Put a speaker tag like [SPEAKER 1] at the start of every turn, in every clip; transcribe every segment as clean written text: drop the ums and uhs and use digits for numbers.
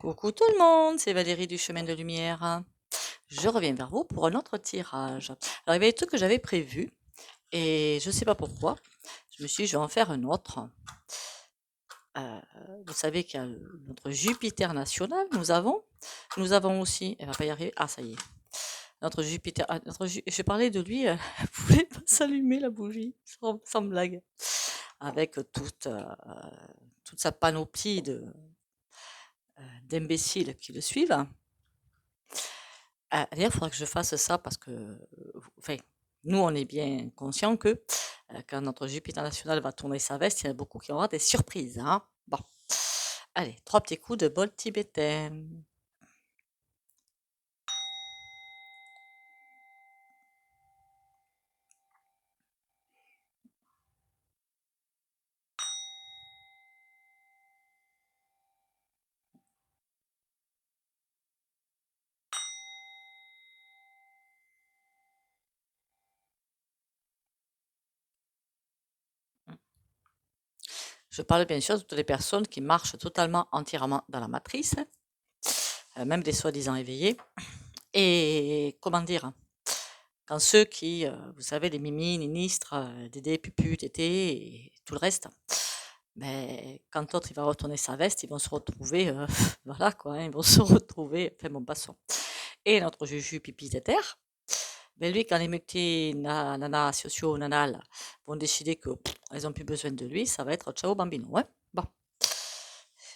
[SPEAKER 1] Coucou tout le monde, c'est Valérie du Chemin de Lumière. Je reviens vers vous pour un autre tirage. Alors, il y avait des trucs que j'avais prévus et je ne sais pas pourquoi. Je me suis dit, je vais en faire un autre. Euh, vous savez qu'il y a notre Jupiter national, nous avons aussi, elle va pas y arriver, ah ça y est, notre Jupiter, je parlais de lui, elle voulait pas s'allumer la bougie, sans blague, avec toute sa panoplie d'imbéciles qui le suivent. D'ailleurs, il faudra que je fasse ça parce que, enfin, nous, on est bien conscients que quand notre Jupiter national va tourner sa veste, il y en a beaucoup qui auront des surprises. Hein. Bon, allez, 3 petits coups de bol tibétain. Je parle bien sûr de toutes les personnes qui marchent totalement, entièrement dans la matrice, même des soi-disant éveillés. Et comment dire, quand ceux qui, vous savez, les mimi, ministres, Dédé, Pupu, Tété et tout le reste, mais quand l'autre il va retourner sa veste, ils vont se retrouver, voilà quoi, hein, ils vont se retrouver, enfin bon, passons. Et notre Juju pipi téter, ben lui, quand les mecs nana, sociaux, nanal vont décider que elles ont plus besoin de lui, ça va être ciao bambino, ouais. Bon.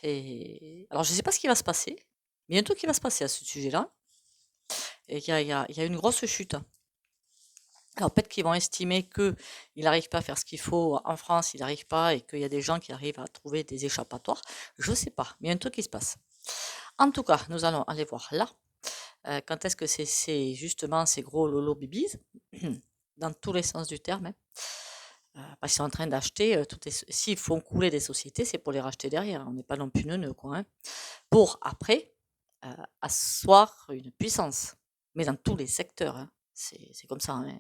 [SPEAKER 1] Et alors je sais pas ce qui va se passer, mais il y a un truc qui va se passer à ce sujet-là, et il y a une grosse chute. Alors peut-être qu'ils vont estimer qu'il n'arrive pas à faire ce qu'il faut en France, il n'arrive pas, et qu'il y a des gens qui arrivent à trouver des échappatoires. Je ne sais pas, mais il y a un truc qui se passe. En tout cas, nous allons aller voir là. Quand est-ce que c'est justement ces gros lolo bibis, dans tous les sens du terme, hein, parce qu'ils sont en train d'acheter, s'ils font couler des sociétés, c'est pour les racheter derrière. On n'est pas non plus neuneux, quoi. Hein, pour après asseoir une puissance, mais dans tous les secteurs. Hein. C'est comme ça. Hein.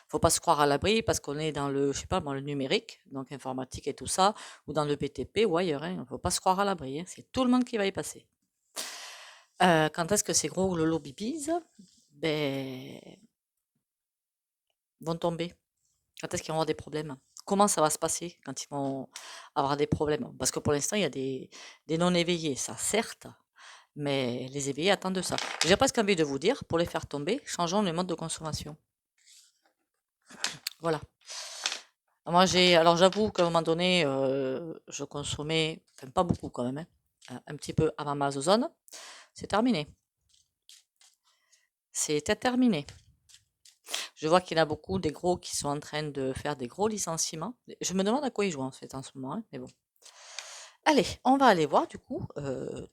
[SPEAKER 1] Faut pas se croire à l'abri parce qu'on est dans le, je sais pas, dans le numérique, donc informatique et tout ça, ou dans le BTP ou ailleurs. Hein. Faut pas se croire à l'abri. Hein. C'est tout le monde qui va y passer. Quand est-ce que ces gros lolo bibis ben, vont tomber? Quand est-ce qu'ils vont avoir des problèmes? Comment ça va se passer quand ils vont avoir des problèmes? Parce que pour l'instant, il y a des non-éveillés, ça certes, mais les éveillés attendent de ça. J'ai presque envie de vous dire, pour les faire tomber, changeons le mode de consommation. Voilà. Alors j'avoue qu'à un moment donné, je consommais, enfin pas beaucoup quand même, hein, un petit peu avant ma zone. C'est terminé. C'était terminé. Je vois qu'il y en a beaucoup des gros qui sont en train de faire des gros licenciements. Je me demande à quoi ils jouent en fait en ce moment, hein, mais bon. Allez, on va aller voir du coup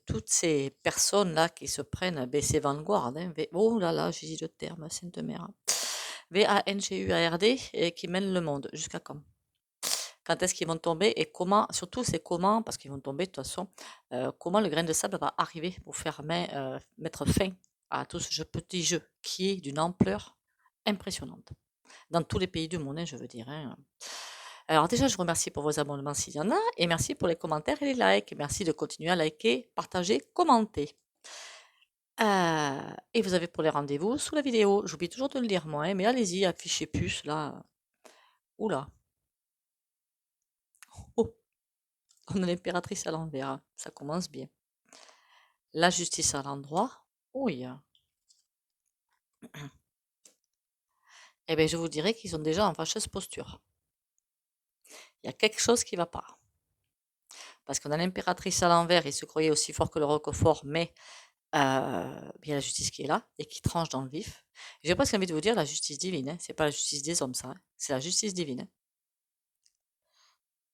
[SPEAKER 1] toutes ces personnes-là qui se prennent, ben, c'est Vanguard, hein, oh là là, j'ai dit le terme, sainte mère. VANGUARD et qui mènent le monde. Jusqu'à quand? Quand est-ce qu'ils vont tomber et comment, surtout c'est comment, parce qu'ils vont tomber de toute façon, comment le grain de sable va arriver pour faire mettre fin à tout ce petit jeu qui est d'une ampleur impressionnante. Dans tous les pays du monde, hein, je veux dire. Hein. Alors déjà, je vous remercie pour vos abonnements s'il y en a, et merci pour les commentaires et les likes. Merci de continuer à liker, partager, commenter. Et vous avez pour les rendez-vous sous la vidéo. J'oublie toujours de le lire moi, hein, mais allez-y, affichez plus là. Oula. Oh, on a l'impératrice à l'envers. Hein. Ça commence bien. La justice à l'endroit. Oui. Eh bien, je vous dirais qu'ils sont déjà en fâcheuse posture. Il y a quelque chose qui ne va pas. Parce qu'on a l'impératrice à l'envers, il se croyait aussi fort que le roquefort, mais il y a la justice qui est là et qui tranche dans le vif. J'ai presque envie de vous dire la justice divine, hein. C'est pas la justice des hommes, ça. Hein. C'est la justice divine. Hein.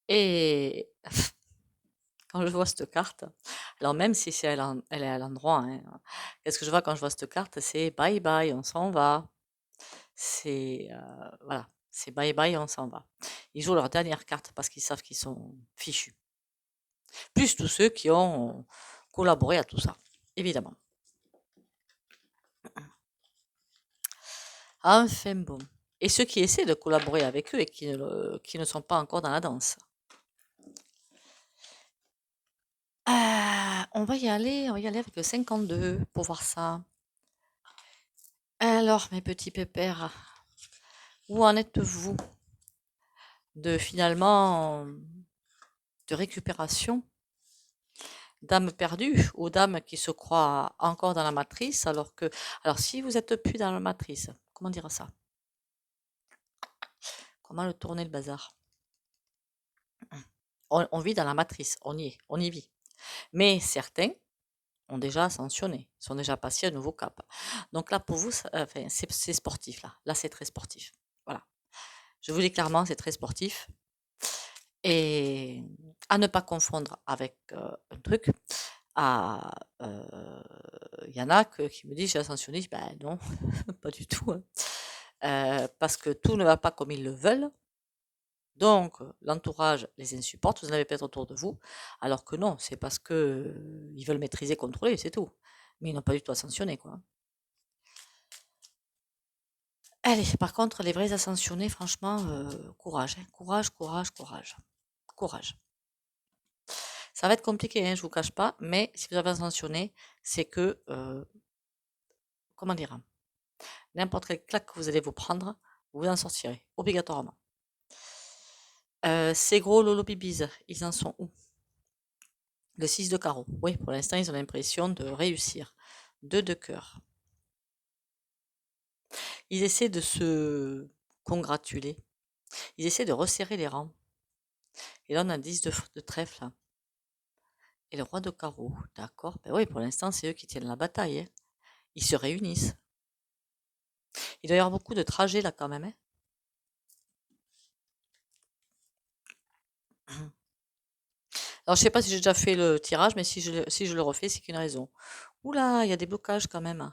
[SPEAKER 1] Et quand je vois cette carte, alors même si elle est à l'endroit, hein, qu'est-ce que je vois quand je vois cette carte? C'est bye bye, on s'en va. C'est voilà, c'est bye bye, on s'en va. Ils jouent leur dernière carte parce qu'ils savent qu'ils sont fichus. Plus tous ceux qui ont collaboré à tout ça, évidemment. Enfin bon. Et ceux qui essaient de collaborer avec eux et qui ne sont pas encore dans la danse. On va y aller avec le 52 pour voir ça. Alors, mes petits pépères, où en êtes-vous de finalement de récupération d'âme perdue ou d'âme qui se croit encore dans la matrice alors si vous êtes plus dans la matrice, comment dire ça? Comment le tourner le bazar? On vit dans la matrice, on y vit. Mais certains ont déjà ascensionné, sont déjà passés à un nouveau cap. Donc là, pour vous, enfin, c'est sportif, là. Là, c'est très sportif. Voilà. Je vous dis clairement, c'est très sportif. Et à ne pas confondre avec un truc. Il y en a qui me disent j'ai ascensionné. Je dis, ben non, pas du tout, hein. Parce que tout ne va pas comme ils le veulent. Donc, l'entourage les insupporte, vous en avez peut-être autour de vous, alors que non, c'est parce que ils veulent maîtriser, contrôler, c'est tout. Mais ils n'ont pas du tout ascensionné, quoi. Allez, par contre, les vrais ascensionnés, franchement, courage, hein. Courage, courage, courage. Courage. Ça va être compliqué, hein, je vous cache pas, mais si vous avez ascensionné, c'est que, comment dire, n'importe quelle claque que vous allez vous prendre, vous en sortirez, obligatoirement. Ces gros lolobibis, ils en sont où? Le 6 de carreau. Oui, pour l'instant, ils ont l'impression de réussir. 2 de cœur. Ils essaient de se congratuler. Ils essaient de resserrer les rangs. Et là, on a 10 de trèfle, là. Et le roi de carreau. D'accord. Ben oui, pour l'instant, c'est eux qui tiennent la bataille, hein. Ils se réunissent. Il doit y avoir beaucoup de trajets, là, quand même, hein. Alors, je sais pas si j'ai déjà fait le tirage, mais si je le refais, c'est qu'une raison. Oula, il y a des blocages quand même, hein.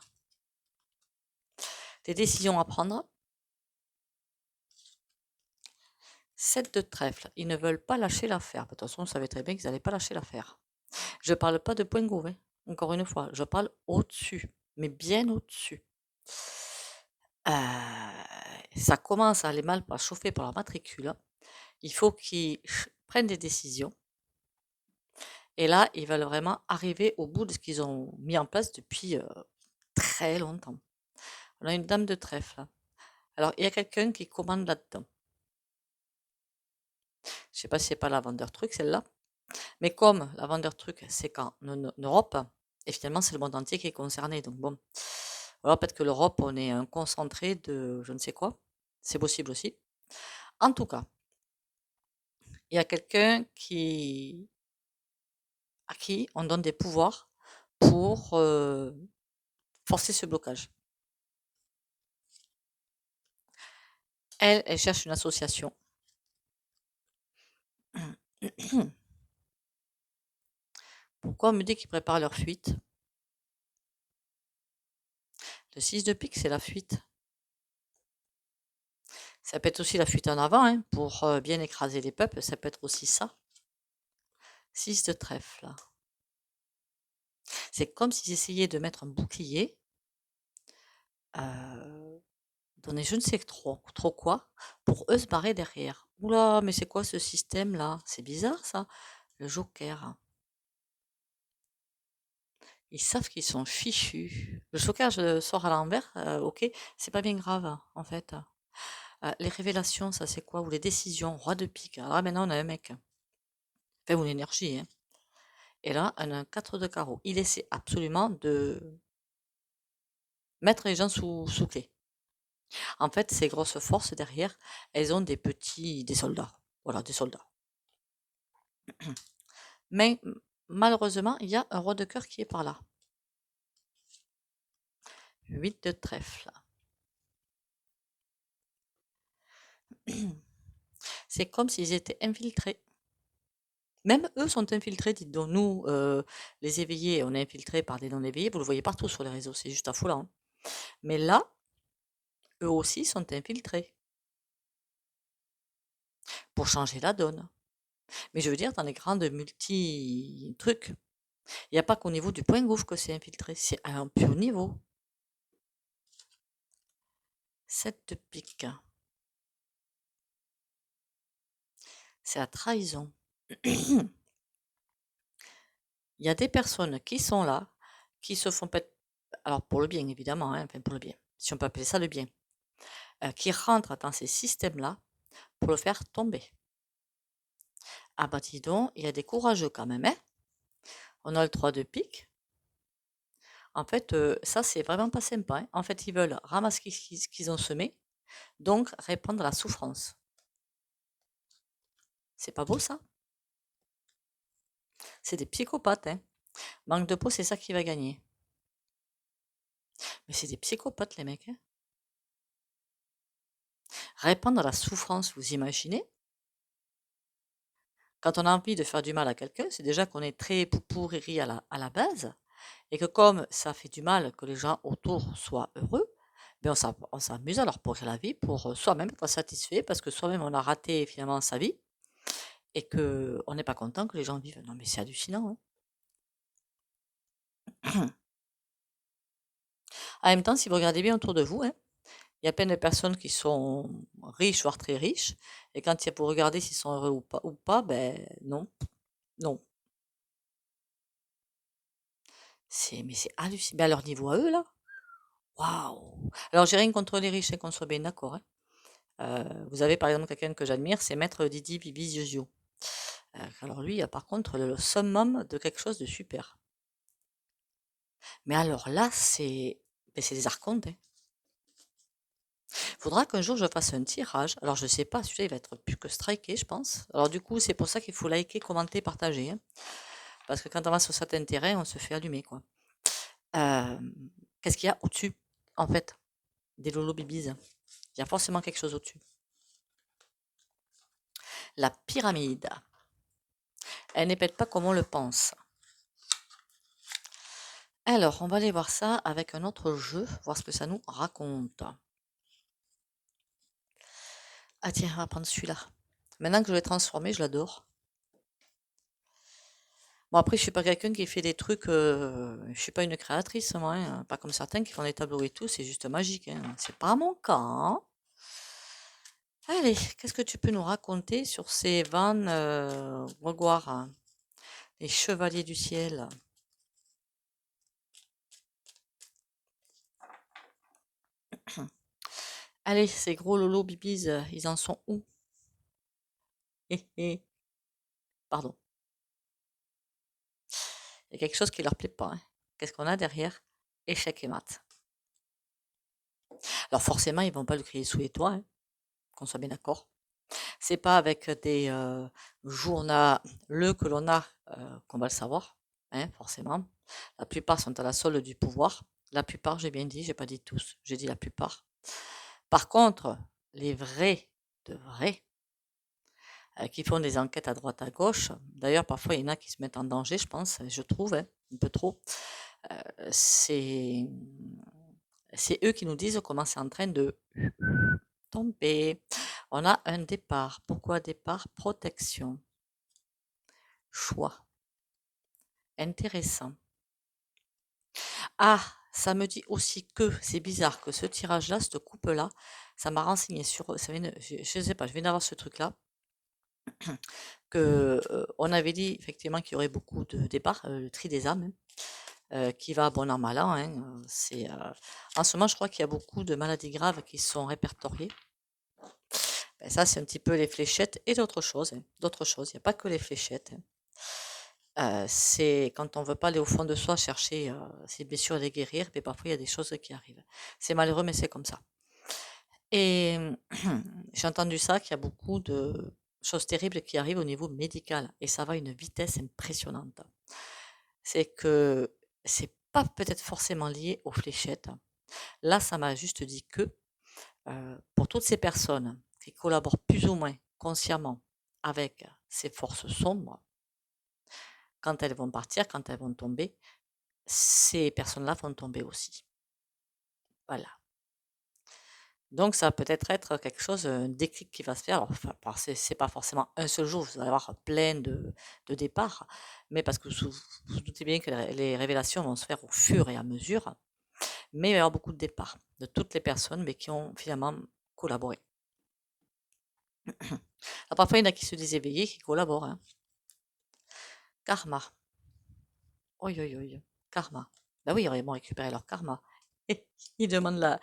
[SPEAKER 1] Des décisions à prendre. 7 de trèfle. Ils ne veulent pas lâcher l'affaire. De toute façon, on savait très bien qu'ils n'allaient pas lâcher l'affaire. Je parle pas de point gouv, hein. Encore une fois, je parle au-dessus, mais bien au-dessus. Ça commence à aller mal pour chauffer pour leur matricule. Il faut qu'ils prennent des décisions. Et là, ils veulent vraiment arriver au bout de ce qu'ils ont mis en place depuis très longtemps. On a une dame de trèfle. Alors, il y a quelqu'un qui commande là-dedans. Je sais pas si c'est pas la vendeur truc, celle-là. Mais comme la vendeur truc, c'est qu'en Europe, et finalement, c'est le monde entier qui est concerné. Donc bon, alors peut-être que l'Europe, on est un concentré de je ne sais quoi. C'est possible aussi. En tout cas, il y a quelqu'un à qui on donne des pouvoirs pour forcer ce blocage. Elle cherche une association. Pourquoi on me dit qu'ils préparent leur fuite? Le 6 de pique, c'est la fuite. Ça peut être aussi la fuite en avant, hein, pour bien écraser les peuples. Ça peut être aussi ça. 6 de trèfle. C'est comme s'ils essayaient de mettre un bouclier, donner je ne sais trop quoi, pour eux se barrer derrière. Oula, mais c'est quoi ce système-là? C'est bizarre ça. Le joker. Ils savent qu'ils sont fichus. Le joker, je sors à l'envers, ok, c'est pas bien grave, en fait. Les révélations, ça c'est quoi? Ou les décisions, roi de pique. Alors là, maintenant, on a un mec. Enfin, ou l'énergie, hein. Et là, on a un 4 de carreau. Il essaie absolument de mettre les gens sous clé. En fait, ces grosses forces derrière, elles ont des soldats. Voilà, des soldats. Mais malheureusement, il y a un roi de cœur qui est par là. 8 de trèfle. C'est comme s'ils étaient infiltrés. Même eux sont infiltrés, dites donc. Nous, les éveillés, on est infiltrés par des non-éveillés. Vous le voyez partout sur les réseaux, c'est juste affolant, hein. Mais là, eux aussi sont infiltrés pour changer la donne. Mais je veux dire, dans les grandes multi-trucs, il n'y a pas qu'au niveau du point gouffre que c'est infiltré, c'est à un plus haut niveau. 7 de pique. C'est la trahison. il y a des personnes qui sont là, qui se font peut-être, alors pour le bien évidemment, hein, enfin pour le bien, si on peut appeler ça le bien, qui rentrent dans ces systèmes-là pour le faire tomber. Ah bah dis donc, il y a des courageux quand même, hein. On a le 3 de pique. En fait, ça c'est vraiment pas sympa, hein. En fait, ils veulent ramasser ce qu'ils ont semé, donc répandre la souffrance. C'est pas beau ça? C'est des psychopathes, hein. Manque de peau, c'est ça qui va gagner. Mais c'est des psychopathes les mecs, hein. Répandre la souffrance, vous imaginez? Quand on a envie de faire du mal à quelqu'un, c'est déjà qu'on est très poupou riri à la base, et que comme ça fait du mal que les gens autour soient heureux, ben on s'amuse à leur pourrir la vie pour soi-même être satisfait, parce que soi-même on a raté finalement sa vie, et que on n'est pas content que les gens vivent. Non mais c'est hallucinant, hein. En même temps, si vous regardez bien autour de vous, hein, il y a plein de personnes qui sont riches, voire très riches, et quand vous regardez s'ils sont heureux ou pas, ben non, non. Mais c'est hallucinant. Ben, à leur niveau à eux, là. Waouh! Alors, j'ai rien contre les riches, hein, qu'on soit bien d'accord, hein. Vous avez par exemple quelqu'un que j'admire, c'est Maître Didi Bibi Ziozio. Alors lui, par contre, le summum de quelque chose de super. Mais alors là, c'est des archontes, hein. Faudra qu'un jour je fasse un tirage. Alors je sais pas, celui-là il va être plus que striké, je pense. Alors du coup, c'est pour ça qu'il faut liker, commenter, partager, hein. Parce que quand on va sur certains terrains, on se fait allumer, quoi. Euh, Qu'est-ce qu'il y a au-dessus, en fait, des lolo bibis? Il y a forcément quelque chose au-dessus. La pyramide. Elle n'est peut-être pas comme on le pense. Alors, on va aller voir ça avec un autre jeu, voir ce que ça nous raconte. Ah tiens, on va prendre celui-là. Maintenant que je l'ai transformé, je l'adore. Bon, après, je suis pas quelqu'un qui fait des trucs. Je suis pas une créatrice, moi, hein. Pas comme certains qui font des tableaux et tout, c'est juste magique, hein. C'est pas mon cas, hein. Allez, qu'est-ce que tu peux nous raconter sur ces vannes Grégoire, hein, les chevaliers du ciel? Allez, ces gros lolos bibis, ils en sont où? Hé, hé. Pardon. Il y a quelque chose qui leur plaît pas, hein. Qu'est-ce qu'on a derrière? Échec et maths. Alors forcément, ils vont pas le crier sous les toits, hein, qu'on soit bien d'accord. C'est pas avec des journaux que l'on a qu'on va le savoir, hein, forcément. La plupart sont à la solde du pouvoir. La plupart, j'ai bien dit, j'ai pas dit tous, j'ai dit la plupart. Par contre, les vrais de vrais, qui font des enquêtes à droite à gauche, d'ailleurs parfois il y en a qui se mettent en danger, je pense, je trouve, hein, un peu trop, c'est eux qui nous disent comment c'est en train de tomber. On a un départ. Pourquoi départ? Protection. Choix. Intéressant. Ah, ça me dit aussi que c'est bizarre que ce tirage-là, cette coupe-là, ça m'a renseigné sur, je sais pas, je viens d'avoir ce truc-là, que on avait dit effectivement qu'il y aurait beaucoup de départs, le tri des âmes, hein, qui va bon an mal an, hein, en ce moment, je crois qu'il y a beaucoup de maladies graves qui sont répertoriées. Ben, ça, c'est un petit peu les fléchettes et d'autres choses, hein, d'autres choses. Il n'y a pas que les fléchettes, hein. C'est quand on veut pas aller au fond de soi chercher ses blessures et les guérir, mais parfois il y a des choses qui arrivent. C'est malheureux, mais c'est comme ça. Et j'ai entendu ça, qu'il y a beaucoup de choses terribles qui arrivent au niveau médical, et ça va à une vitesse impressionnante. C'est que c'est pas peut-être forcément lié aux fléchettes. Là, ça m'a juste dit que pour toutes ces personnes qui collaborent plus ou moins consciemment avec ces forces sombres, quand elles vont partir, quand elles vont tomber, ces personnes-là vont tomber aussi. Voilà. Donc ça va peut-être être quelque chose, un déclic qui va se faire. Alors, enfin, c'est pas forcément un seul jour, vous allez avoir plein de départs, mais parce que vous doutez bien que les révélations vont se faire au fur et à mesure, mais il va y avoir beaucoup de départs de toutes les personnes, mais qui ont finalement collaboré. Alors, parfois, il y en a qui se disent éveillés, qui collaborent, hein. Karma. Oi, oi, oi. Karma. Bah oui, ils vont récupérer leur karma. Et ils demandent la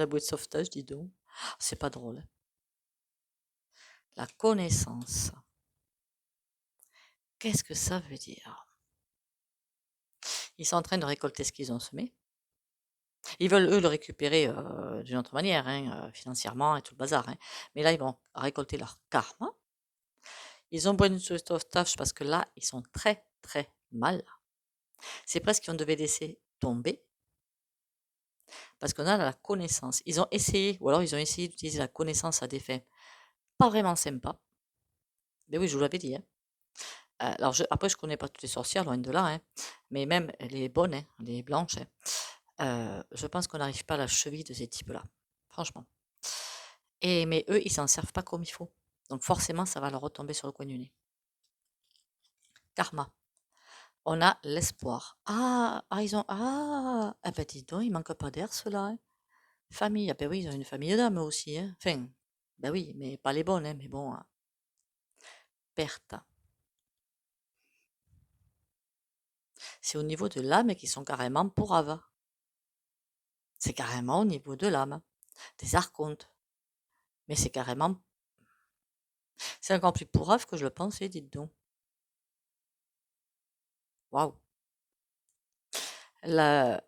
[SPEAKER 1] bouée de sauvetage, dis donc. C'est pas drôle. La connaissance. Qu'est-ce que ça veut dire? Ils sont en train de récolter ce qu'ils ont semé. Ils veulent, eux, le récupérer d'une autre manière, hein, financièrement et tout le bazar, hein. Mais là, ils vont récolter leur karma. Ils ont besoin de sauvetage parce que là, ils sont très, très mal. C'est presque qu'on devait laisser tomber parce qu'on a la connaissance. Ils ont essayé, ou alors ils ont essayé d'utiliser la connaissance à des fins pas vraiment sympas. Mais oui, je vous l'avais dit, hein. Alors, après, je connais pas toutes les sorcières, loin de là, hein. Mais même les bonnes, hein, les blanches, hein, je pense qu'on n'arrive pas à la cheville de ces types-là. Franchement. Mais eux, ils s'en servent pas comme il faut. Donc forcément, ça va leur retomber sur le coin du nez. Karma. On a l'espoir. Ils ont. Ah ben dis donc, il manque pas d'air, ceux-là, hein. Famille. Ah ben oui, ils ont une famille d'âmes aussi, hein. Enfin, ben oui, mais pas les bonnes, hein, mais bon. Perte. C'est au niveau de l'âme qu'ils sont carrément pourraves. C'est carrément au niveau de l'âme. Des archontes. Mais c'est carrément. C'est encore plus pourrave que je le pensais, dites donc. Waouh. La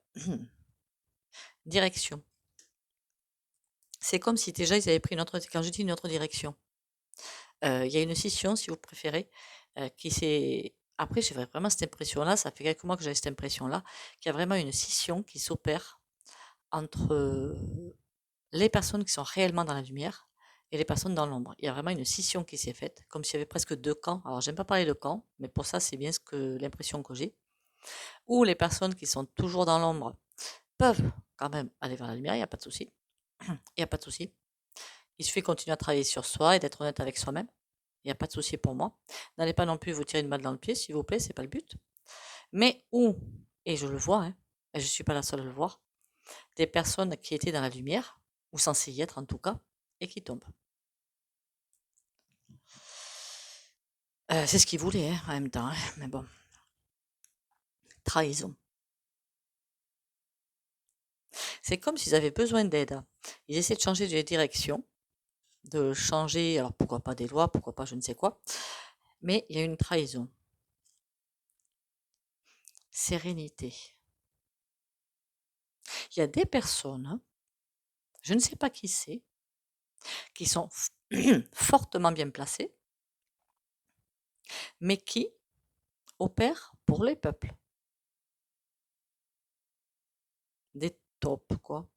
[SPEAKER 1] direction. C'est comme si déjà ils avaient pris une autre. Quand je dis une autre direction, il y a une scission, si vous préférez, qui s'est. Après, j'ai vraiment cette impression-là, ça fait quelques mois que j'avais cette impression-là, qu'il y a vraiment une scission qui s'opère entre les personnes qui sont réellement dans la lumière et les personnes dans l'ombre. Il y a vraiment une scission qui s'est faite, comme s'il y avait presque deux camps. Alors, j'aime pas parler de camps, mais pour ça, c'est bien l'impression que j'ai. Où les personnes qui sont toujours dans l'ombre peuvent quand même aller vers la lumière, il n'y a pas de souci. Il n'y a pas de souci. Il suffit de continuer à travailler sur soi et d'être honnête avec soi-même. Il n'y a pas de souci pour moi. N'allez pas non plus vous tirer une balle dans le pied, s'il vous plaît, c'est pas le but. Mais où, et je le vois, hein, et je ne suis pas la seule à le voir, des personnes qui étaient dans la lumière, ou censées y être en tout cas, et qui tombent. C'est ce qu'ils voulaient, hein, en même temps, hein, mais bon. Trahison. C'est comme s'ils avaient besoin d'aide. Ils essaient de changer de direction, de changer, alors pourquoi pas des lois, pourquoi pas je ne sais quoi, mais il y a une trahison. Sérénité. Il y a des personnes, je ne sais pas qui c'est, qui sont fortement bien placées, mais qui opèrent pour les peuples. Des tops, quoi.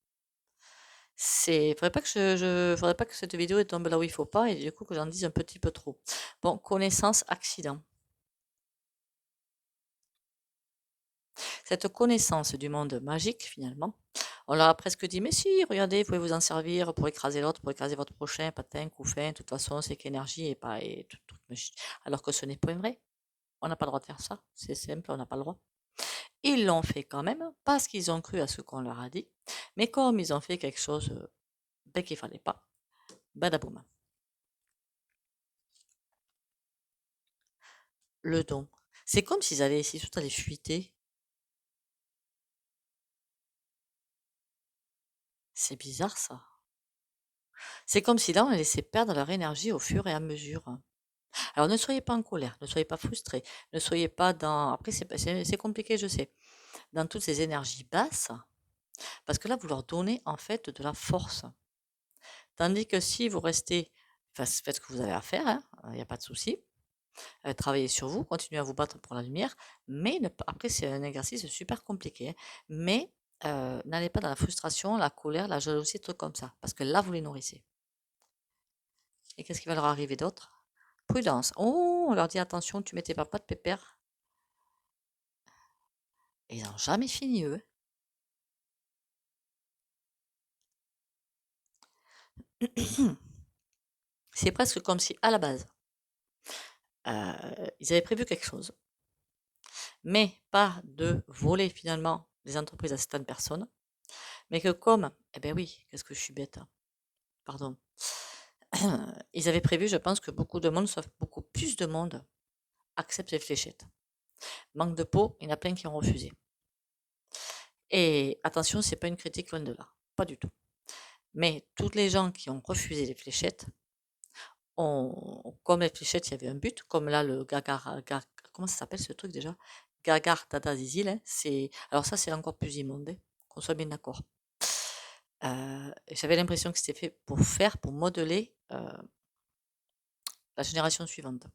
[SPEAKER 1] Faudrait pas que faudrait pas que cette vidéo tombe là où il faut pas et du coup que j'en dise un petit peu trop. Bon, connaissance, accident. Cette connaissance du monde magique, finalement, on leur a presque dit, mais si, regardez, vous pouvez vous en servir pour écraser l'autre, pour écraser votre prochain, patin, couffin, de toute façon, c'est qu'énergie et pas, et tout, alors que ce n'est pas vrai. On n'a pas le droit de faire ça. C'est simple, on n'a pas le droit. Ils l'ont fait quand même, parce qu'ils ont cru à ce qu'on leur a dit, mais comme ils ont fait quelque chose qu'il ne fallait pas, badaboum. Le don. C'est comme s'ils avaient essayé tout à les fuiter. C'est bizarre ça. C'est comme si là, on les laissait perdre leur énergie au fur et à mesure. Alors ne soyez pas en colère, ne soyez pas frustrés, ne soyez pas dans. Après, c'est compliqué, je sais, dans toutes ces énergies basses, parce que là, vous leur donnez en fait de la force. Tandis que si vous restez, faites ce que vous avez à faire, hein, il n'y a pas de souci. Travaillez sur vous, continuez à vous battre pour la lumière, mais après, c'est un exercice super compliqué, hein, mais n'allez pas dans la frustration, la colère, la jalousie, trucs comme ça, parce que là, vous les nourrissez. Et qu'est-ce qui va leur arriver d'autre? Prudence. Oh, on leur dit attention, tu mets tes papas de pépère. Et ils n'ont jamais fini, eux. C'est presque comme si, à la base, ils avaient prévu quelque chose, mais pas de voler finalement des entreprises à certaines personnes, mais que comme, eh ben oui, qu'est-ce que je suis bête, hein, pardon, ils avaient prévu, je pense, que beaucoup de monde, sauf beaucoup plus de monde, accepte les fléchettes. Manque de peau, il y en a plein qui ont refusé. Et attention, c'est pas une critique loin de là, pas du tout. Mais toutes les gens qui ont refusé les fléchettes, comme les fléchettes, il y avait un but, comme là le comment ça s'appelle ce truc déjà? Gagar Dada Zizi, là, alors ça c'est encore plus immonde, qu'on soit bien d'accord. J'avais l'impression que c'était fait pour modeler la génération suivante.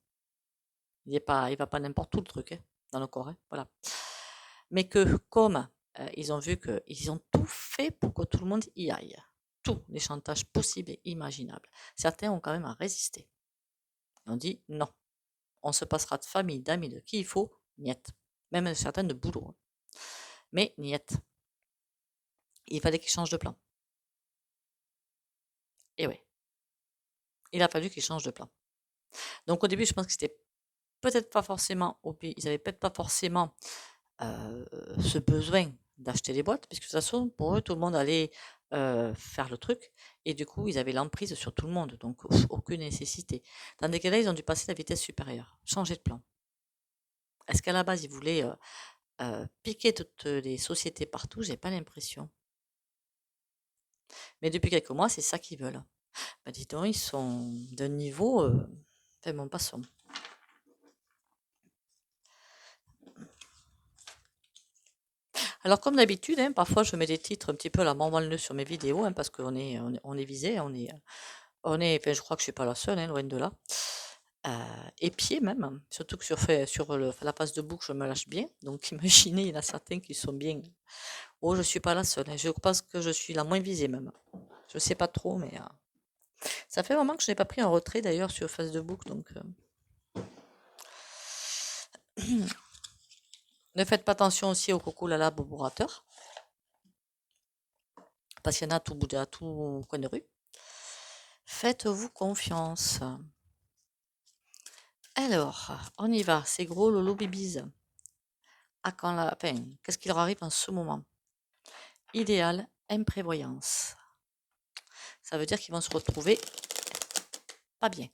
[SPEAKER 1] Il va pas n'importe où le truc, hein, dans le corps, hein, voilà. Mais que comme ils ont vu qu'ils ont tout fait pour que tout le monde y aille, tous les chantages possibles et imaginables. Certains ont quand même résisté. Ils ont dit non, on se passera de famille, d'amis, de qui il faut, niet. Même certains de boulot. Hein. Mais niet. Il fallait qu'ils changent de plan. Et oui, il a fallu qu'ils changent de plan. Donc au début, je pense que c'était peut-être pas forcément, ils n'avaient peut-être pas forcément ce besoin d'acheter les boîtes, puisque de toute façon, pour eux, tout le monde allait faire le truc, et du coup, ils avaient l'emprise sur tout le monde, donc aucune nécessité. Tandis que là, ils ont dû passer à la vitesse supérieure, changer de plan. Est-ce qu'à la base, ils voulaient piquer toutes les sociétés partout? J'ai pas l'impression. Mais depuis quelques mois, c'est ça qu'ils veulent. Bah, dis donc, ils sont d'un niveau. Enfin, bon, passons. Alors, comme d'habitude, hein, parfois je mets des titres un petit peu à la mormolle sur mes vidéos, hein, parce qu'on on est visé, enfin, je crois que je suis pas la seule, hein, loin de là. Épié même, hein, surtout que sur la page de boucle, je me lâche bien. Donc, imaginez, il y en a certains qui sont bien. Oh, je suis pas la seule, hein, je pense que je suis la moins visée même. Je sais pas trop, mais ça fait un moment que je n'ai pas pris un retrait d'ailleurs sur Facebook, donc ne faites pas attention aussi au coco lala boborateur, parce qu'il y en a à tout coin de rue. Faites-vous confiance. Alors, on y va, c'est gros lolo bibis. Qu'est-ce qui leur arrive en ce moment? Idéal, imprévoyance. Ça veut dire qu'ils vont se retrouver pas bien.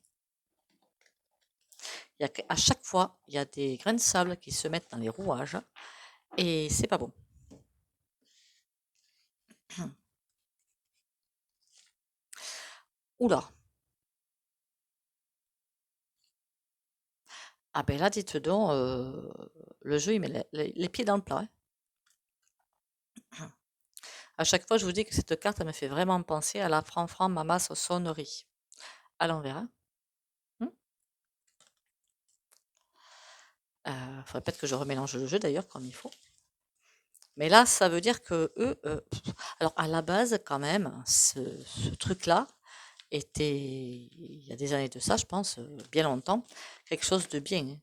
[SPEAKER 1] À chaque fois, il y a des grains de sable qui se mettent dans les rouages et c'est pas bon. Oula. Ah ben là, dites donc, le jeu, il met les pieds dans le plat. Hein. À chaque fois, je vous dis que cette carte, elle me fait vraiment penser à la Fran-Fran Mamas Sonnerie. À l'envers. Hein. Faudrait peut-être que je remélange le jeu d'ailleurs comme il faut. Mais là, ça veut dire que eux, alors à la base quand même, ce truc-là était, il y a des années de ça, je pense, bien longtemps, quelque chose de bien. Hein.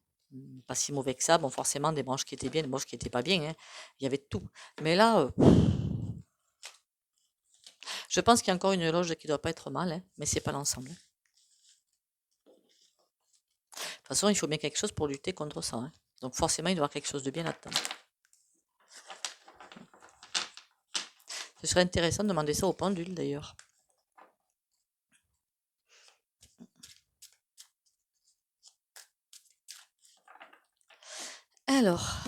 [SPEAKER 1] Pas si mauvais que ça. Bon, forcément, des branches qui étaient bien, des branches qui n'étaient pas bien. Hein. Il y avait tout. Mais là, je pense qu'il y a encore une loge qui doit pas être mal, hein, mais c'est pas l'ensemble. Hein. De toute façon, il faut bien quelque chose pour lutter contre ça. Hein. Donc forcément, il doit y avoir quelque chose de bien là-dedans. Ce serait intéressant de demander ça au pendule d'ailleurs. Alors,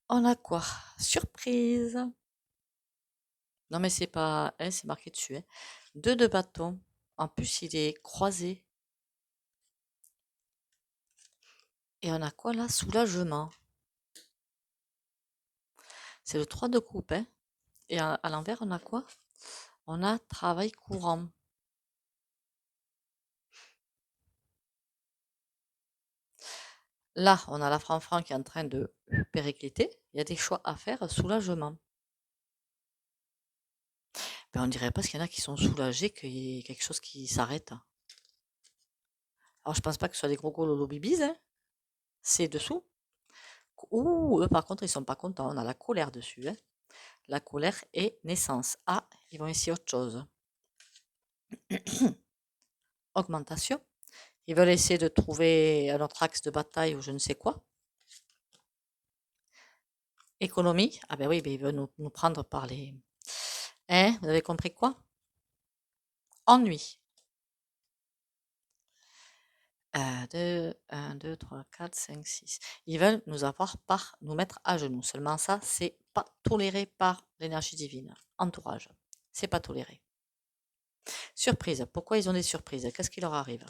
[SPEAKER 1] on a quoi? Surprise! Non mais c'est pas, hein, c'est marqué dessus. Hein. 2 de bâton. En plus, il est croisé. Et on a quoi là? Soulagement. C'est le 3 de coupe. Hein. Et à l'envers, on a quoi? On a travail courant. Là, on a la Fran-Fran qui est en train de péricliter. Il y a des choix à faire. Soulagement. Ben, on dirait pas qu'il y en a qui sont soulagés qu'il y ait quelque chose qui s'arrête. Alors, je pense pas que ce soit des gros lolo bibis. Hein. C'est dessous. Ouh, eux, par contre, ils sont pas contents. On a la colère dessus. Hein. La colère et naissance. Ah, ils vont essayer autre chose. Augmentation. Ils veulent essayer de trouver un autre axe de bataille ou je ne sais quoi. Économie. Ah ben oui, ben ils veulent nous prendre par les... Hein, vous avez compris quoi? Ennui. 1, 2, 3, 4, 5, 6. Ils veulent nous mettre à genoux. Seulement ça, c'est pas toléré par l'énergie divine. Entourage, c'est pas toléré. Surprise. Pourquoi ils ont des surprises? Qu'est-ce qui leur arrive?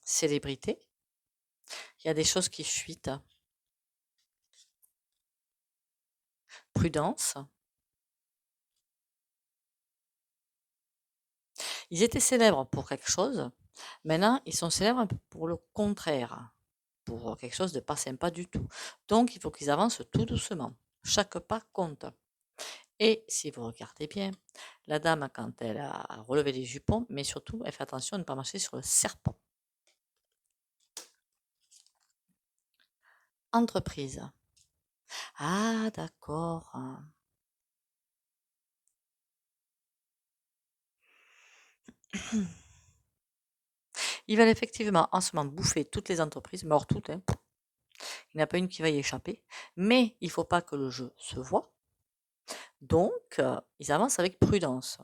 [SPEAKER 1] Célébrité. Il y a des choses qui fuitent. Prudence. Ils étaient célèbres pour quelque chose. Maintenant, ils sont célèbres un peu pour le contraire. Pour quelque chose de pas sympa du tout. Donc, il faut qu'ils avancent tout doucement. Chaque pas compte. Et si vous regardez bien, la dame, quand elle a relevé les jupons, mais surtout, elle fait attention de ne pas marcher sur le serpent. Entreprise. Ah, d'accord. Ils veulent effectivement en ce moment bouffer toutes les entreprises, mais hors toutes, hein. Il n'y en a pas une qui va y échapper. Mais il ne faut pas que le jeu se voie. Donc, ils avancent avec prudence.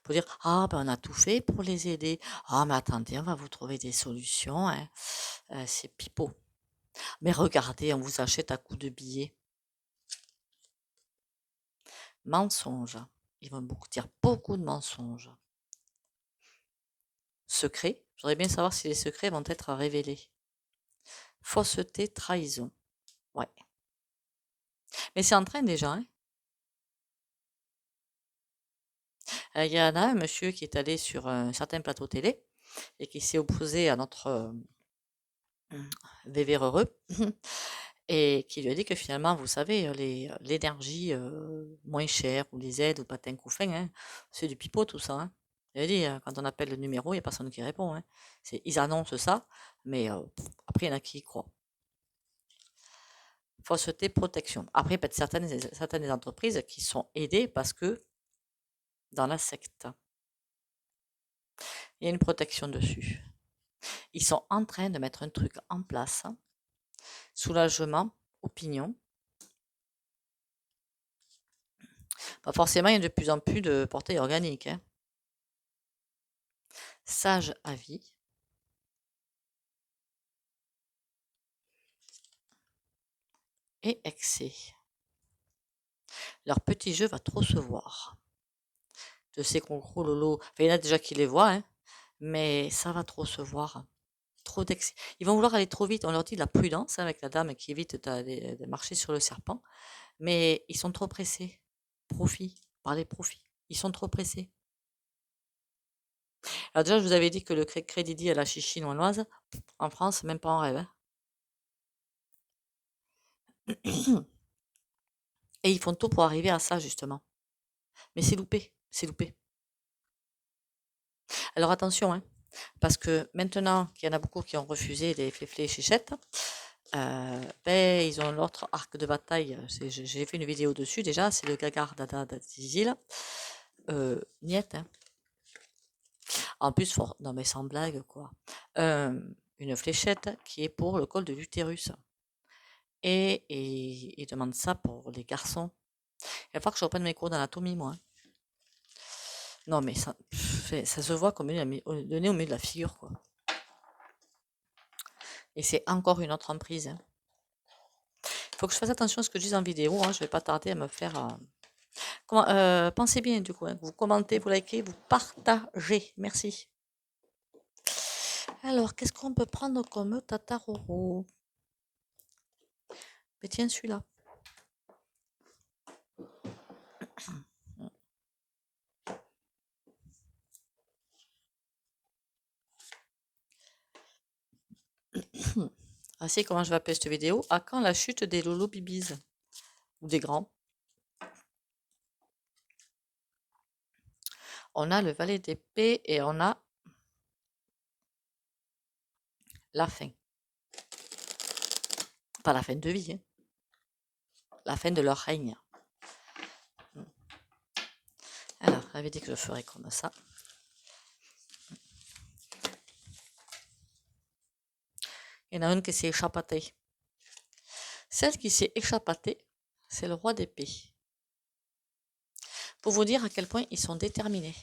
[SPEAKER 1] Pour dire, ah ben on a tout fait pour les aider. Ah mais attendez, on va vous trouver des solutions, hein. C'est pipeau. Mais regardez, on vous achète à coups de billets. Mensonges. Ils vont dire beaucoup de mensonges. Secrets. Je voudrais bien savoir si les secrets vont être révélés. Fausseté, trahison. Ouais. Mais c'est en train déjà, hein. Il y en a un monsieur qui est allé sur un certain plateau télé et qui s'est opposé à notre VV heureux et qui lui a dit que finalement, vous savez, l'énergie moins chère ou les aides ou patin couffin, hein, c'est du pipeau tout ça, hein. Il a dit, quand on appelle le numéro, il n'y a personne qui répond, hein. Ils annoncent ça, mais après, il y en a qui y croient. Fausseté, protection. Après, peut-être certaines entreprises qui sont aidées parce que dans la secte, il y a une protection dessus. Ils sont en train de mettre un truc en place. Soulagement, opinion. Pas forcément, il y a de plus en plus de portails organiques, hein. Sage avis. Et excès. Leur petit jeu va trop se voir. De ces concours lolo. Enfin, il y en a déjà qui les voient, hein, mais ça va trop se voir. Trop d'excès. Ils vont vouloir aller trop vite. On leur dit la prudence, hein, avec la dame qui évite de marcher sur le serpent. Mais ils sont trop pressés. Profit. Par les profits. Ils sont trop pressés. Alors déjà, je vous avais dit que le crédit dit à la chichi noinoise, en France, même pas en rêve, hein. Et ils font tout pour arriver à ça, justement. Mais c'est loupé. C'est loupé. Alors attention, hein, parce que maintenant qu'il y en a beaucoup qui ont refusé les fléflés et chichettes, ben, ils ont l'autre arc de bataille. J'ai fait une vidéo dessus déjà, c'est le Gagar Dada d'Azizil. Niet, hein. En plus, non mais sans blague, quoi. Une fléchette qui est pour le col de l'utérus. Et ils demandent ça pour les garçons. Il va falloir que je reprenne mes cours d'anatomie, moi, hein. Non, mais ça se voit comme le nez au milieu de la figure, quoi. Et c'est encore une autre emprise, hein. Il faut que je fasse attention à ce que je dis en vidéo, hein. Je vais pas tarder à me faire... pensez bien, du coup, hein. Vous commentez, vous likez, vous partagez. Merci. Alors, qu'est-ce qu'on peut prendre comme tataroro? Mais tiens, celui-là. Ah si, comment je vais appeler cette vidéo? À quand la chute des Lolo Bibis? Ou des grands? On a le valet d'épée et on a la fin. Pas la fin de vie, hein. La fin de leur règne. Alors, j'avais dit que je ferais comme ça. Il y en a une qui s'est échappatée. Celle qui s'est échappatée, c'est le roi d'épée. Pour vous dire à quel point ils sont déterminés.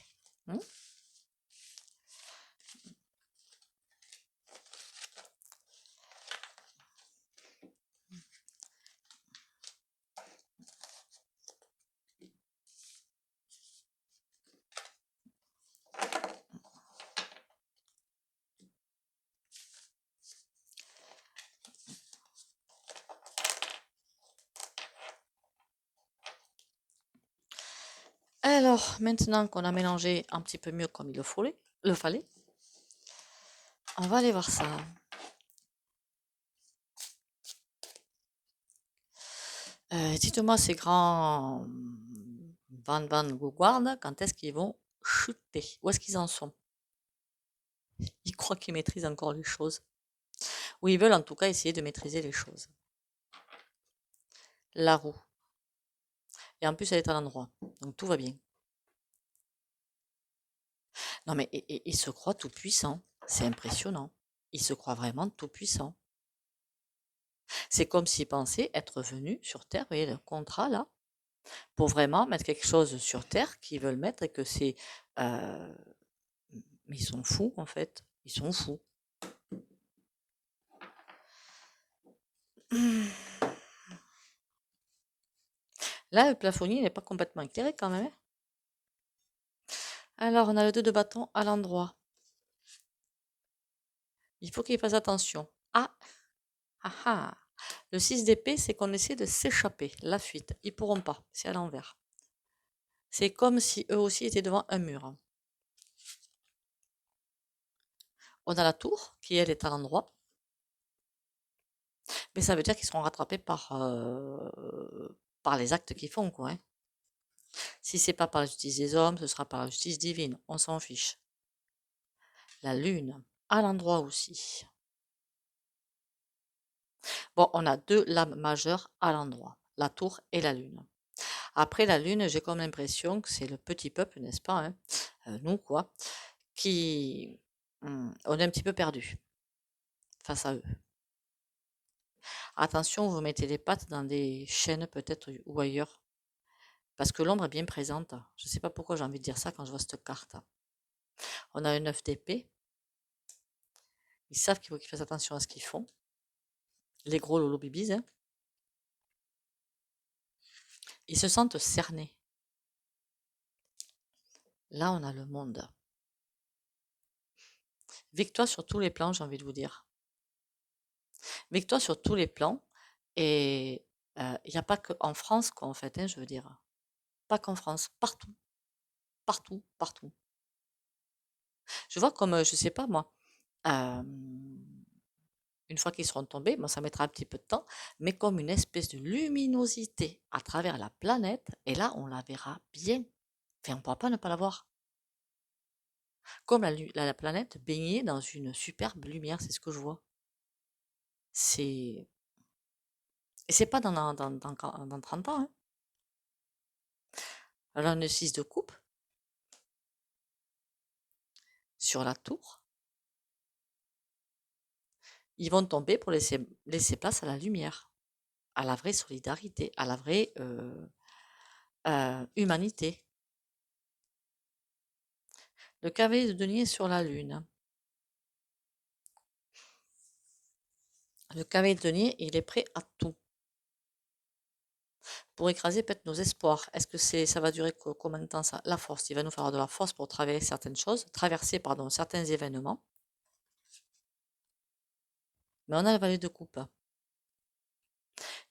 [SPEAKER 1] Alors, maintenant qu'on a mélangé un petit peu mieux comme il le fallait, on va aller voir ça. Dites-moi ces grands Van Guard, quand est-ce qu'ils vont chuter? Où est-ce qu'ils en sont? Ils croient qu'ils maîtrisent encore les choses. Ou ils veulent en tout cas essayer de maîtriser les choses. La roue. Et en plus, elle est à l'endroit. Donc tout va bien. Non mais ils se croient tout puissants. C'est impressionnant. Ils se croient vraiment tout puissants. C'est comme s'ils pensaient être venus sur Terre, vous voyez le contrat là, pour vraiment mettre quelque chose sur Terre qu'ils veulent mettre et que c'est... Mais ils sont fous en fait. Ils sont fous. Là, le plafonnier n'est pas complètement éclairé quand même, hein. Alors, on a le 2 de bâton à l'endroit. Il faut qu'il fasse attention. Ah, ah, ah. Le 6 d'épée, c'est qu'on essaie de s'échapper, la fuite. Ils pourront pas, c'est à l'envers. C'est comme si eux aussi étaient devant un mur. On a la tour, qui elle est à l'endroit. Mais ça veut dire qu'ils seront rattrapés par les actes qu'ils font, quoi, hein. Si c'est pas par la justice des hommes, ce sera par la justice divine. On s'en fiche. La lune, à l'endroit aussi. Bon, on a 2 lames majeures à l'endroit, la tour et la lune. Après la lune, j'ai comme l'impression que c'est le petit peuple, n'est-ce pas, hein, nous quoi, qui on est un petit peu perdu face à eux. Attention, vous mettez les pattes dans des chaînes peut-être ou ailleurs, parce que l'ombre est bien présente. Je ne sais pas pourquoi j'ai envie de dire ça quand je vois cette carte. On a un 9 d'épée. Ils savent qu'il faut qu'ils fassent attention à ce qu'ils font. Les gros lolo bibis, hein. Ils se sentent cernés. Là, on a le monde. Victoire sur tous les plans, j'ai envie de vous dire. Victoire sur tous les plans. Et il n'y a pas qu'en France, quoi, en fait, hein, je veux dire. Pas qu'en France, partout, partout, partout. Je vois comme, je sais pas moi, euh, une fois qu'ils seront tombés, bon, ça mettra un petit peu de temps, mais comme une espèce de luminosité à travers la planète, et là, on la verra bien. Enfin, on ne pourra pas ne pas la voir. Comme la planète baignée dans une superbe lumière, c'est ce que je vois. C'est... Et c'est pas dans 30 ans, hein. Alors, le 6 de coupe sur la tour. Ils vont tomber pour laisser place à la lumière, à la vraie solidarité, à la vraie humanité. Le cavalier de denier est sur la lune. Le cavalier de denier, il est prêt à tout pour écraser peut-être nos espoirs. Est-ce que ça va durer combien de temps ça? La force, il va nous falloir de la force pour traverser certains événements. Mais on a le valet de coupe.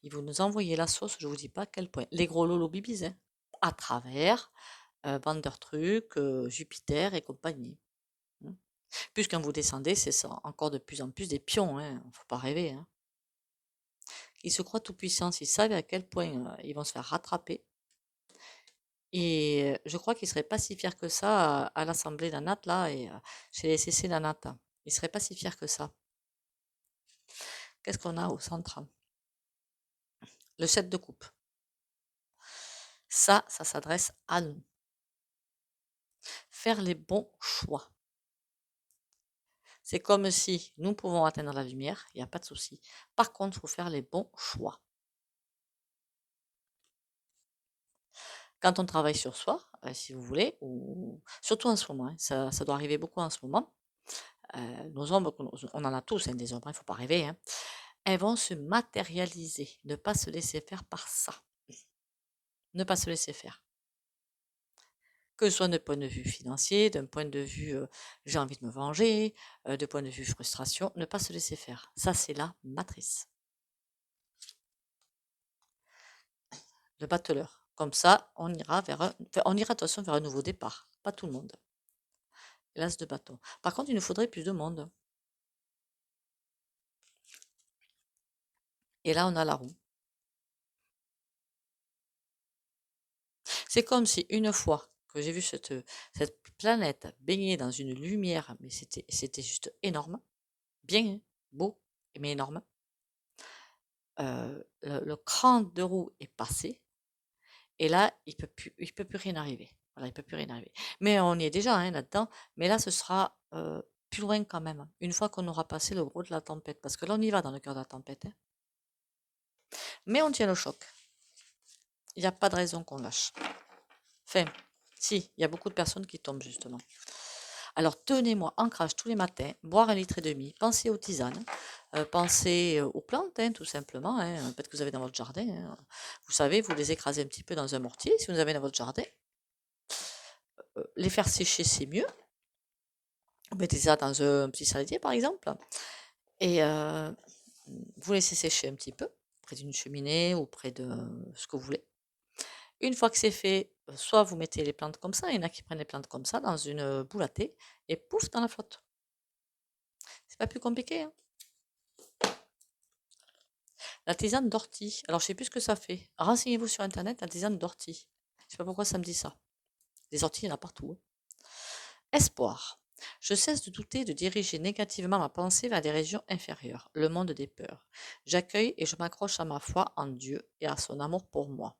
[SPEAKER 1] Ils vont nous envoyer la sauce, je vous dis pas à quel point. Les gros lolo bibis, hein, à travers Vandertruc, Jupiter et compagnie. Hein. Plus quand vous descendez, c'est ça, encore de plus en plus des pions, hein, faut pas rêver, hein. Ils se croient tout puissants, ils savent à quel point ils vont se faire rattraper. Et je crois qu'ils seraient pas si fiers que ça à l'Assemblée Nanat, là, et chez les CC Nanat. Ils seraient pas si fiers que ça. Qu'est-ce qu'on a au centre? Le 7 de coupe. Ça s'adresse à nous. Faire les bons choix. C'est comme si nous pouvons atteindre la lumière, il n'y a pas de souci. Par contre, il faut faire les bons choix. Quand on travaille sur soi, si vous voulez, ou surtout en ce moment, hein, ça doit arriver beaucoup en ce moment, nos ombres, on en a tous, hein, des ombres, il ne faut pas rêver, hein, elles vont se matérialiser, ne pas se laisser faire par ça. Ne pas se laisser faire. Que ce soit d'un point de vue financier, d'un point de vue j'ai envie de me venger, de point de vue frustration, ne pas se laisser faire. Ça, c'est la matrice. Le battleur, Comme ça, on ira on ira de toute façon vers un nouveau départ. Pas tout le monde. L'as de bâton. Par contre, il nous faudrait plus de monde. Et là, on a la roue. C'est comme si une fois que j'ai vu cette planète baigner dans une lumière, mais c'était juste énorme, bien beau, mais énorme. Le cran de roue est passé, et là, il peut plus rien arriver. Voilà, il peut plus rien arriver. Mais on y est déjà hein, là-dedans, mais là, ce sera plus loin quand même, une fois qu'on aura passé le gros de la tempête, parce que là, on y va dans le cœur de la tempête. Hein. Mais on tient le choc. Il n'y a pas de raison qu'on lâche. Enfin, si, il y a beaucoup de personnes qui tombent justement. Alors tenez-moi ancrage tous les matins, boire 1,5 litre, pensez aux tisanes, pensez aux plantes, hein, tout simplement, hein, peut-être que vous avez dans votre jardin. Hein. Vous savez, vous les écrasez un petit peu dans un mortier, si vous avez dans votre jardin. Les faire sécher, c'est mieux. Vous mettez ça dans un petit saladier, par exemple, et vous laissez sécher un petit peu, près d'une cheminée ou près de ce que vous voulez. Une fois que c'est fait, soit vous mettez les plantes comme ça, il y en a qui prennent les plantes comme ça dans une boule à thé, et pouf, dans la flotte. C'est pas plus compliqué, hein. La tisane d'ortie. Alors, je sais plus ce que ça fait. Renseignez-vous sur internet, la tisane d'ortie. Je sais pas pourquoi ça me dit ça. Des orties, il y en a partout. Hein. Espoir. Je cesse de douter de diriger négativement ma pensée vers des régions inférieures, le monde des peurs. J'accueille et je m'accroche à ma foi en Dieu et à son amour pour moi.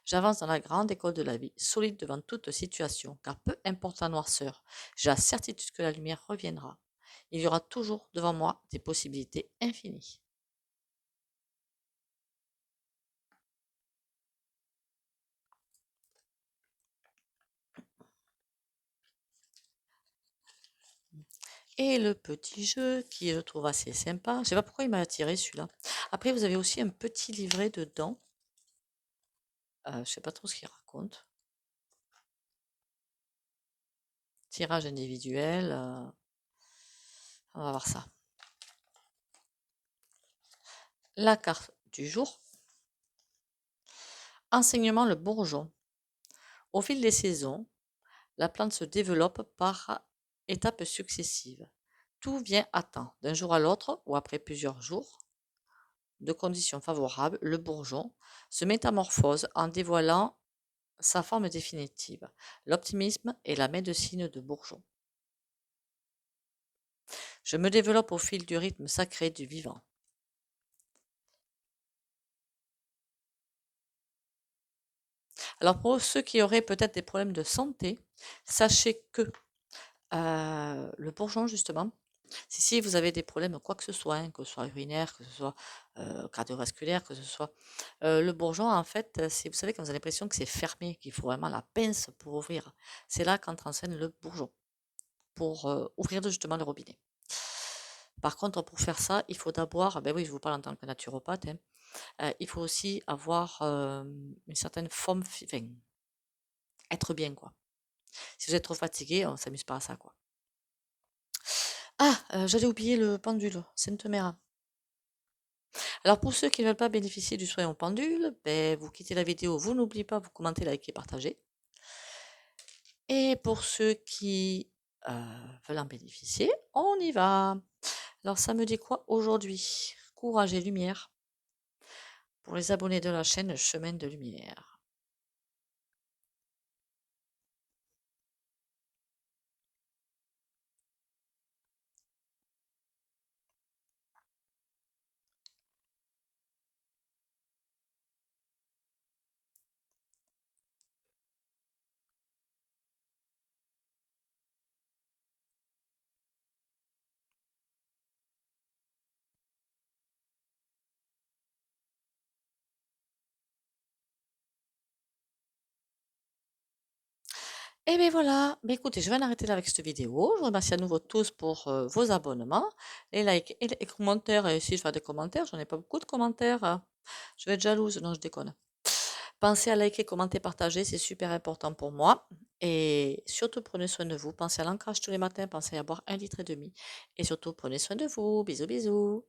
[SPEAKER 1] J'avance dans la grande école de la vie, solide devant toute situation, car peu importe la noirceur, j'ai la certitude que la lumière reviendra. Il y aura toujours devant moi des possibilités infinies. Et le petit jeu qui je trouve assez sympa. Je sais pas pourquoi il m'a attiré celui-là. Après, vous avez aussi un petit livret dedans. Je sais pas trop ce qu'il raconte. Tirage individuel. On va voir ça. La carte du jour. Enseignement le bourgeon. Au fil des saisons, la plante se développe par étapes successives. Tout vient à temps, d'un jour à l'autre ou après plusieurs jours de conditions favorables, le bourgeon se métamorphose en dévoilant sa forme définitive. L'optimisme est la médecine de bourgeon. Je me développe au fil du rythme sacré du vivant. Alors pour ceux qui auraient peut-être des problèmes de santé, sachez que le bourgeon justement, si vous avez des problèmes quoi que ce soit, hein, que ce soit urinaire, que ce soit cardiovasculaire, que ce soit le bourgeon en fait, c'est vous savez quand vous avez l'impression que c'est fermé, qu'il faut vraiment la pince pour ouvrir, c'est là qu'entre en scène le bourgeon, pour ouvrir justement le robinet. Par contre, pour faire ça, il faut d'abord, ben oui, je vous parle en tant que naturopathe, hein, il faut aussi avoir une certaine forme, enfin, être bien, quoi. Si vous êtes trop fatigué, on s'amuse pas à ça, quoi. Ah, j'allais oublier le pendule, Sainte Mère. Alors pour ceux qui ne veulent pas bénéficier du soin au pendule, ben, vous quittez la vidéo, vous n'oubliez pas, vous commentez, likez, partagez. Et pour ceux qui veulent en bénéficier, on y va. Alors ça me dit quoi aujourd'hui? Courage et lumière. Pour les abonnés de la chaîne Chemin de Lumière. Et bien voilà, ben écoutez, je vais en arrêter là avec cette vidéo. Je vous remercie à nouveau tous pour vos abonnements, les likes et les commentaires. Et si je fais des commentaires, j'en ai pas beaucoup de commentaires. Je vais être jalouse, non, je déconne. Pensez à liker, commenter, partager, c'est super important pour moi. Et surtout, prenez soin de vous. Pensez à l'ancrage tous les matins, pensez à boire 1,5 litre. Et surtout, prenez soin de vous. Bisous, bisous.